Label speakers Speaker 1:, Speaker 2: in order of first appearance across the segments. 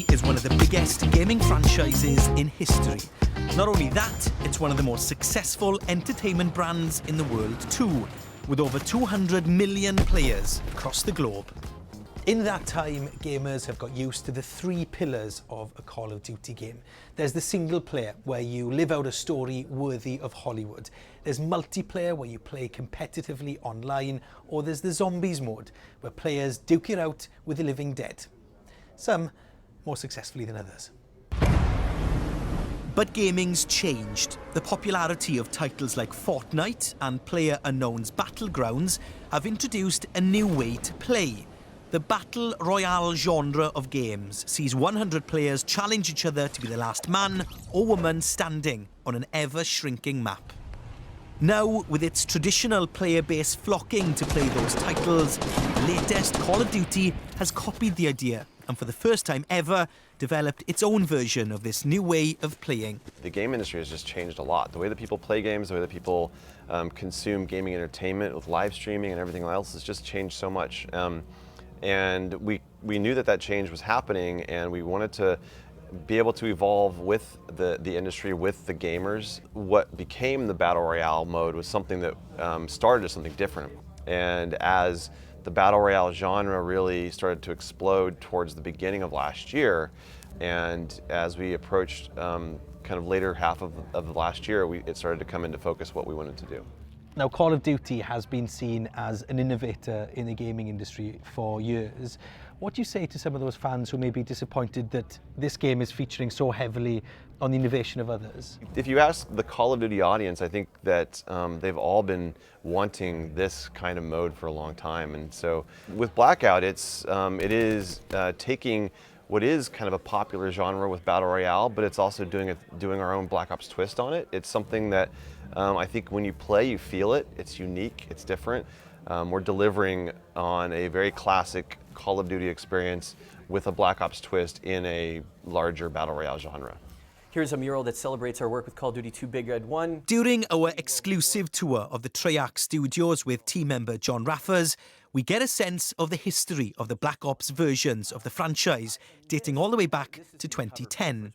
Speaker 1: Duty is one of the biggest gaming franchises in history. Not only that, it's one of the most successful entertainment brands in the world too, with over 200 million players across the globe. In that time, gamers have got used to the three pillars of a Call of Duty game. There's the single player, where you live out a story worthy of Hollywood. There's multiplayer, where you play competitively online. Or there's the zombies mode, where players duke it out with the living dead. Some more successfully than others. But gaming's changed. The popularity of titles like Fortnite and PlayerUnknown's Battlegrounds have introduced a new way to play. The Battle Royale genre of games sees 100 players challenge each other to be the last man or woman standing on an ever-shrinking map. Now, with its traditional player base flocking to play those titles, the latest Call of Duty has copied the idea and for the first time ever developed its own version of this new way of playing.
Speaker 2: The game industry has just changed a lot. The way that people play games, the way that people consume gaming entertainment with live streaming and everything else has just changed so much. And we knew that change was happening, and we wanted to be able to evolve with the industry, with the gamers. What became the Battle Royale mode was something that started as something different. And as the Battle Royale genre really started to explode towards the beginning of last year, and as we approached kind of later half of the last year, it started to come into focus what we wanted to do.
Speaker 1: Now, Call of Duty has been seen as an innovator in the gaming industry for years. What do you say to some of those fans who may be disappointed that this game is featuring so heavily on the innovation of others?
Speaker 2: If you ask the Call of Duty audience, I think that they've all been wanting this kind of mode for a long time. And so with Blackout, it is taking what is kind of a popular genre with Battle Royale, but it's also doing our own Black Ops twist on it. It's something that I think when you play, you feel it. It's unique, it's different. We're delivering on a very classic Call of Duty experience with a Black Ops twist in a larger Battle Royale genre.
Speaker 3: Here's a mural that celebrates our work with Call of Duty 2 Big Red 1.
Speaker 1: During our exclusive tour of the Treyarch studios with team member John Raffers, we get a sense of the history of the Black Ops versions of the franchise, dating all the way back to 2010.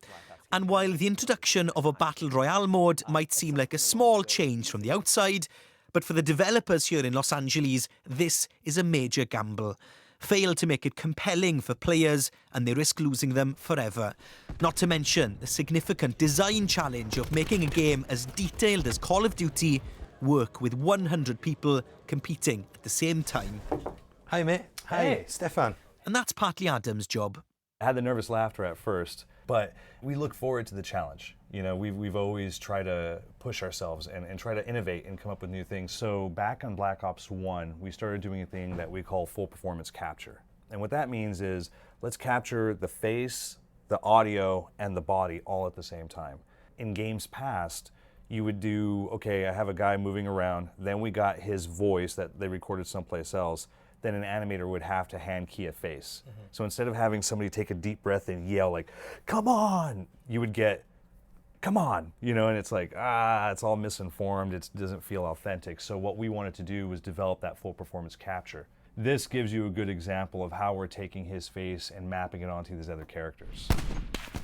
Speaker 1: And while the introduction of a Battle Royale mode might seem like a small change from the outside, but for the developers here in Los Angeles, this is a major gamble. Fail to make it compelling for players and they risk losing them forever. Not to mention the significant design challenge of making a game as detailed as Call of Duty work with 100 people competing at the same time.
Speaker 4: Hi, mate. Hi, Stefan.
Speaker 1: And that's partly Adam's job.
Speaker 5: I had the nervous laughter at first, but we look forward to the challenge. You know, we've always tried to push ourselves and try to innovate and come up with new things. So back on Black Ops 1, we started doing a thing that we call full performance capture. And what that means is, let's capture the face, the audio, and the body all at the same time. In games past, you would do, okay, I have a guy moving around, then we got his voice that they recorded someplace else, then an animator would have to hand key a face. So instead of having somebody take a deep breath and yell like, come on, you would get, come on, you know, and it's like, it's all misinformed, it doesn't feel authentic. So what we wanted to do was develop that full performance capture. This gives you a good example of how we're taking his face and mapping it onto these other characters.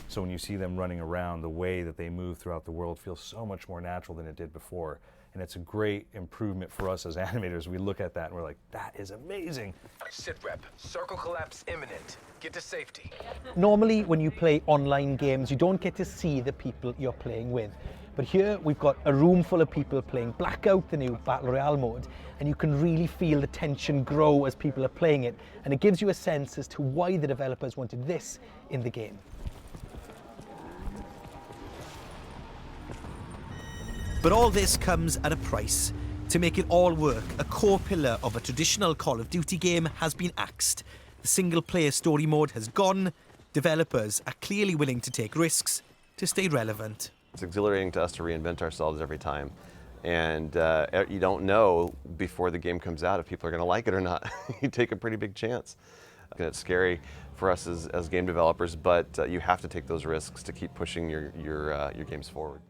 Speaker 5: So when you see them running around, the way that they move throughout the world feels so much more natural than it did before. And it's a great improvement for us as animators. We look at that and we're like, that is amazing.
Speaker 6: Sit rep, circle collapse imminent. Get to safety.
Speaker 1: Normally, when you play online games, you don't get to see the people you're playing with. But here, we've got a room full of people playing Blackout, the new Battle Royale mode, and you can really feel the tension grow as people are playing it. And it gives you a sense as to why the developers wanted this in the game. But all this comes at a price. To make it all work, a core pillar of a traditional Call of Duty game has been axed. The single-player story mode has gone. Developers are clearly willing to take risks to stay relevant.
Speaker 2: It's exhilarating to us to reinvent ourselves every time. And you don't know before the game comes out if people are going to like it or not. You take a pretty big chance. And it's scary for us as game developers, but you have to take those risks to keep pushing your games forward.